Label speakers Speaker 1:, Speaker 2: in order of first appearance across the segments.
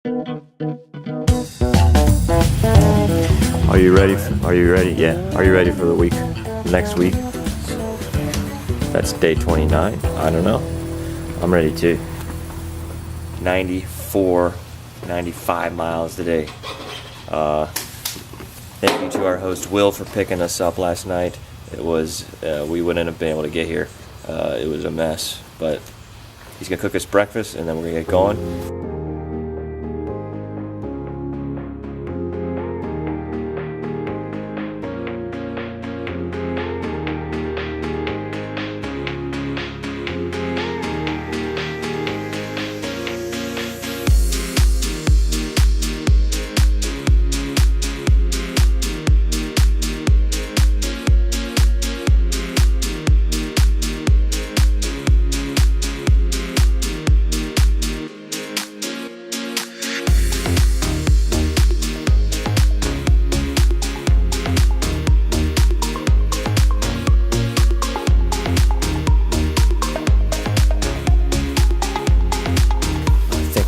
Speaker 1: Are you ready? Are you ready? Yeah. Are you ready for the week? Next week? That's day 29. I don't know. I'm ready too. 94, 95 miles today. Thank you to our host Will for picking us up last night. It was, we wouldn't have been able to get here. It was a mess, but he's gonna cook us breakfast and then we're gonna get going.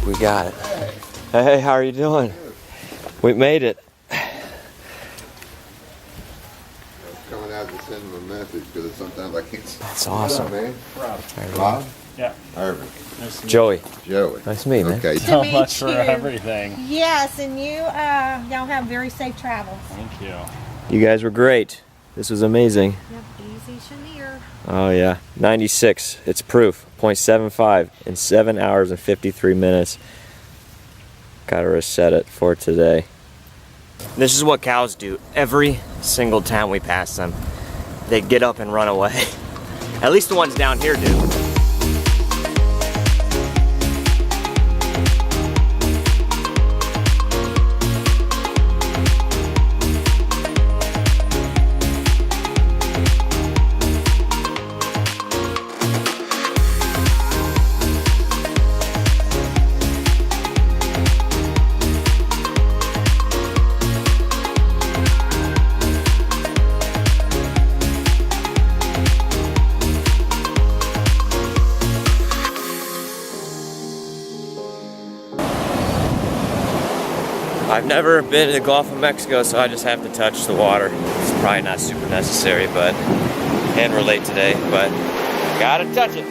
Speaker 1: We got it. Hey, how are you doing? We made it.
Speaker 2: I was coming out to send him a message because sometimes I can't.
Speaker 1: That's awesome.
Speaker 2: What's up, man?
Speaker 3: Rob.
Speaker 2: Rob?
Speaker 3: Yeah.
Speaker 2: Irvin.
Speaker 3: Nice to meet
Speaker 1: Joey.
Speaker 2: Joey.
Speaker 1: Nice to meet you, man.
Speaker 2: Okay.
Speaker 3: so
Speaker 4: meet
Speaker 3: much for
Speaker 4: you.
Speaker 3: everything.
Speaker 4: Yes, and you, y'all have very safe travels.
Speaker 3: Thank you.
Speaker 1: You guys were great. This was amazing.
Speaker 4: Yep, easy Chenier.
Speaker 1: Oh yeah, 96. It's proof. 0.75 in 7 hours and 53 minutes. Gotta reset it for today. This is what cows do. Every single time we pass them, they get up and run away. At least the ones down here do. I've never been to the Gulf of Mexico, so I just have to touch the water. It's probably not super necessary, but can relate today, but gotta touch it.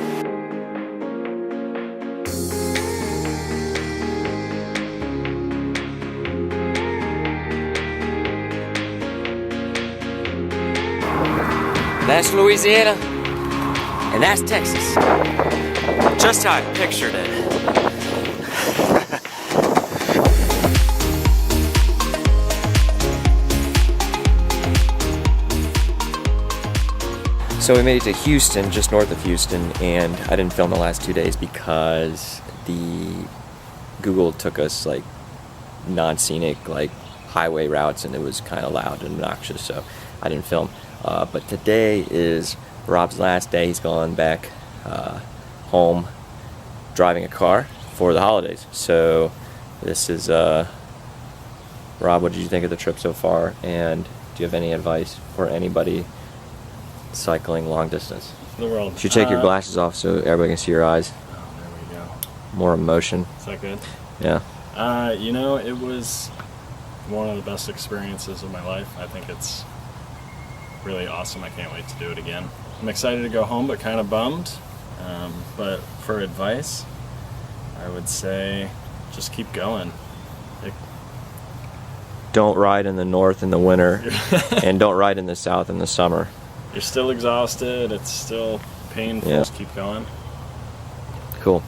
Speaker 1: That's Louisiana, and that's Texas. Just how I pictured it. So we made it to Houston, just north of Houston, and I didn't film the last 2 days because the Google took us like non-scenic like highway routes and it was kind of loud and obnoxious, so I didn't film. But today is Robb's last day. He's going back home driving a car for the holidays. So this is Robb, what did you think of the trip so far? And do you have any advice for anybody cycling long distance?
Speaker 3: The world.
Speaker 1: You should take your glasses off so everybody can see your eyes.
Speaker 3: Oh, there we go.
Speaker 1: More emotion.
Speaker 3: Is that good?
Speaker 1: Yeah.
Speaker 3: You know, it was one of the best experiences of my life. I think it's really awesome. I can't wait to do it again. I'm excited to go home, but kind of bummed. But for advice, I would say just keep going.
Speaker 1: Don't ride in the north in the winter, and don't ride in the south in the summer.
Speaker 3: You're still exhausted. It's still painful.
Speaker 1: Yeah.
Speaker 3: Just keep going.
Speaker 1: Cool.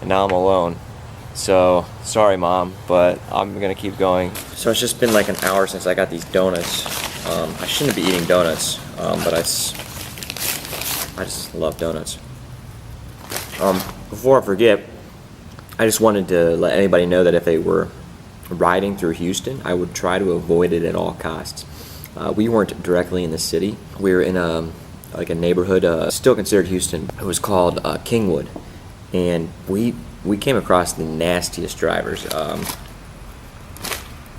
Speaker 1: And now I'm alone. So, sorry mom, but I'm gonna keep going. So it's just been like an hour since I got these donuts. I shouldn't be eating donuts, but I just love donuts. Before I forget, I just wanted to let anybody know that if they were riding through Houston, I would try to avoid it at all costs. We weren't directly in the city. We were in a neighborhood, still considered Houston. It was called Kingwood, and we came across the nastiest drivers.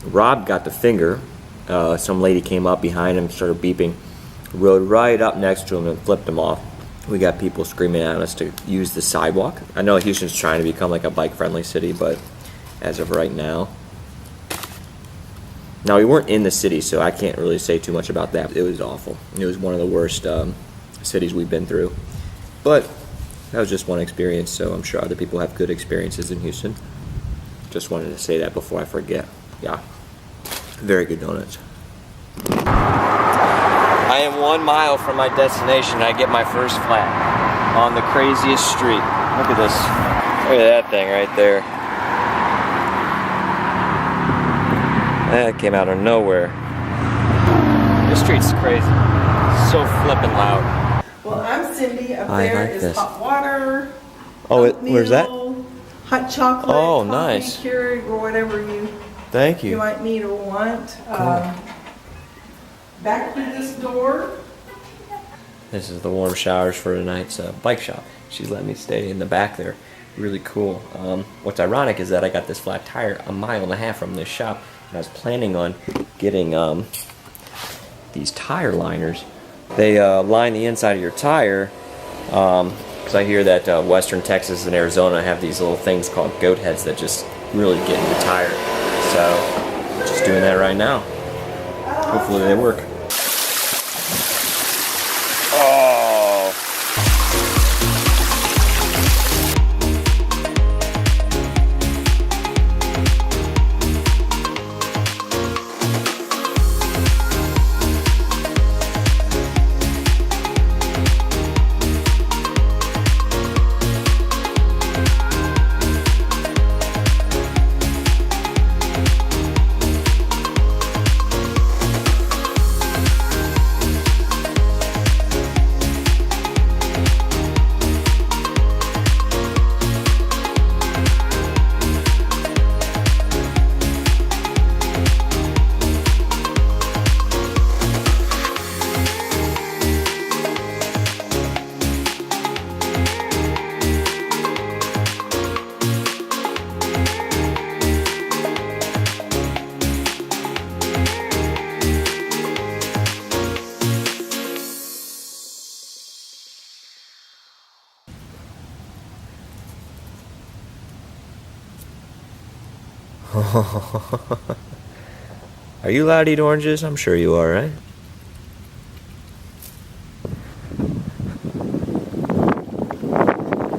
Speaker 1: Robb got the finger. Some lady came up behind him, started beeping, rode right up next to him and flipped him off. We got people screaming at us to use the sidewalk. I know Houston's trying to become like a bike-friendly city, but as of right now. Now, we weren't in the city, so I can't really say too much about that. It was awful. It was one of the worst cities we've been through. But that was just one experience, so I'm sure other people have good experiences in Houston. Just wanted to say that before I forget. Yeah, very good donuts. I am 1 mile from my destination. I get my first flat on the craziest street. Look at this. Look at that thing right there. That came out of nowhere. This street's crazy. So flippin' loud.
Speaker 5: Well, I'm Cindy. Up
Speaker 1: I
Speaker 5: there
Speaker 1: like
Speaker 5: is
Speaker 1: this.
Speaker 5: hot water.
Speaker 1: Oh,
Speaker 5: oatmeal,
Speaker 1: where's that?
Speaker 5: Hot chocolate.
Speaker 1: Oh,
Speaker 5: coffee,
Speaker 1: nice.
Speaker 5: Keurig, or whatever you
Speaker 1: Thank you.
Speaker 5: might need or want. Back through this door.
Speaker 1: This is the warm showers for tonight's bike shop. She's letting me stay in the back there. Really cool. What's ironic is that I got this flat tire 1.5 miles from this shop, and I was planning on getting these tire liners. They line the inside of your tire, because I hear that Western Texas and Arizona have these little things called goat heads that just really get in the tire. So, just doing that right now. Hopefully they work. Oh. Are you allowed to eat oranges? I'm sure you are, right?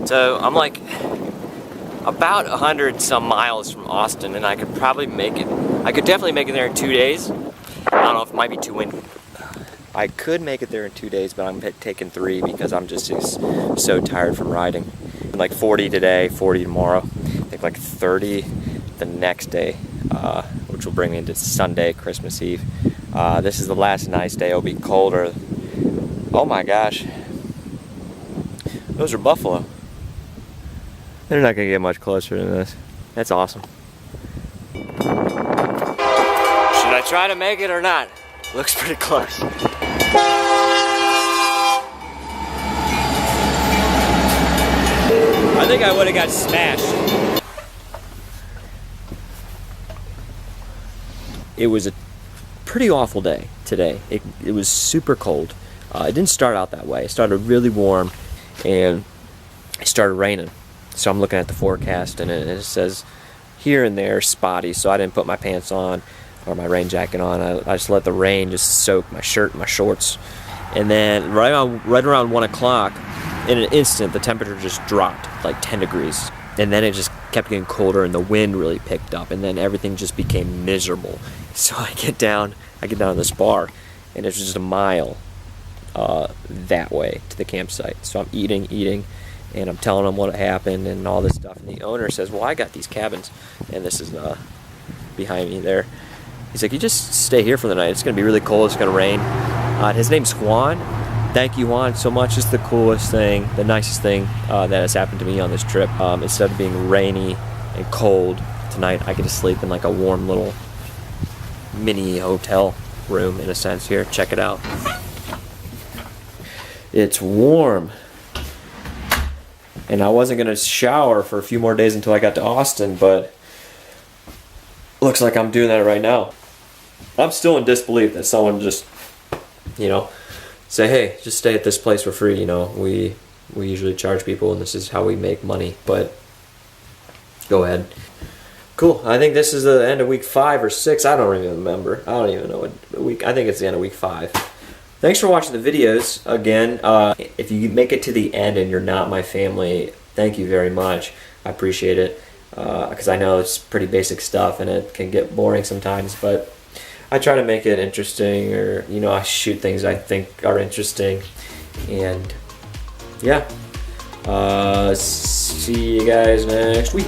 Speaker 1: So I'm like about 100 some miles from Austin, and I could probably make it. I could definitely make it there in 2 days. I don't know if it might be too windy. I could make it there in 2 days, but I'm taking 3 because I'm just so tired from riding. Like 40 today, 40 tomorrow. I think like 30 the next day, which will bring me into Sunday, Christmas Eve. This is the last nice day. It'll be colder. Oh my gosh. Those are buffalo. They're not gonna get much closer than this. That's awesome. Should I try to make it or not? Looks pretty close. I think I would have got smashed. It was a pretty awful day today. It was super cold. It didn't start out that way. It started really warm, and it started raining. So I'm looking at the forecast, and it says here and there spotty. So I didn't put my pants on or my rain jacket on. I just let the rain just soak my shirt and my shorts. And then right around 1 o'clock, in an instant, the temperature just dropped like 10 degrees. And then it just kept getting colder, and the wind really picked up, and then everything just became miserable. So I get down to this bar, and it's just a mile that way to the campsite. So I'm eating, and I'm telling them what happened and all this stuff. And the owner says, well, I got these cabins, and this is behind me there. He's like, you just stay here for the night. It's going to be really cold. It's going to rain. His name's Juan. Thank you, Juan, so much. It's the coolest thing, the nicest thing that has happened to me on this trip. Instead of being rainy and cold tonight, I get to sleep in like a warm little mini hotel room in a sense. Here, check it out. It's warm. And I wasn't going to shower for a few more days until I got to Austin, but looks like I'm doing that right now. I'm still in disbelief that someone just, say, hey, just stay at this place for free. We usually charge people, and this is how we make money, but go ahead. Cool. I think this is the end of week 5 or 6. I don't even remember. I don't even know what week. I think it's the end of week 5. Thanks for watching the videos again. If you make it to the end and you're not my family, thank you very much. I appreciate it because I know it's pretty basic stuff and it can get boring sometimes, but I try to make it interesting, or I shoot things I think are interesting, and yeah. See you guys next week.